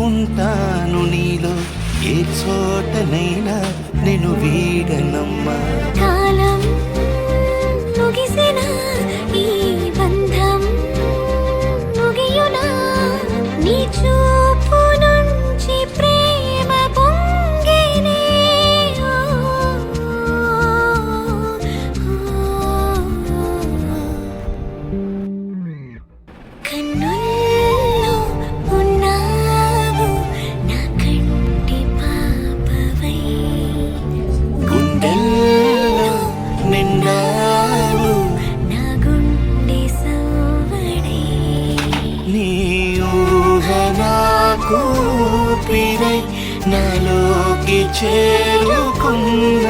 ఉంటాను నీలో ఏ చోటనైనా నేను వీడనమ్మా. కాలం ముగిసిన ఈ బంధం ముగియునా నీ చూపు నుంచి ప్రేమ పొంగినే. కన్నుల్లో ఉన్నావు నా కంటి పాపవై, గుండెల్లో నిండావు నా గుండె సవ్వడి. నీ ఊహ నాకు ఊపిరై నాలోకి చేరుకుంది.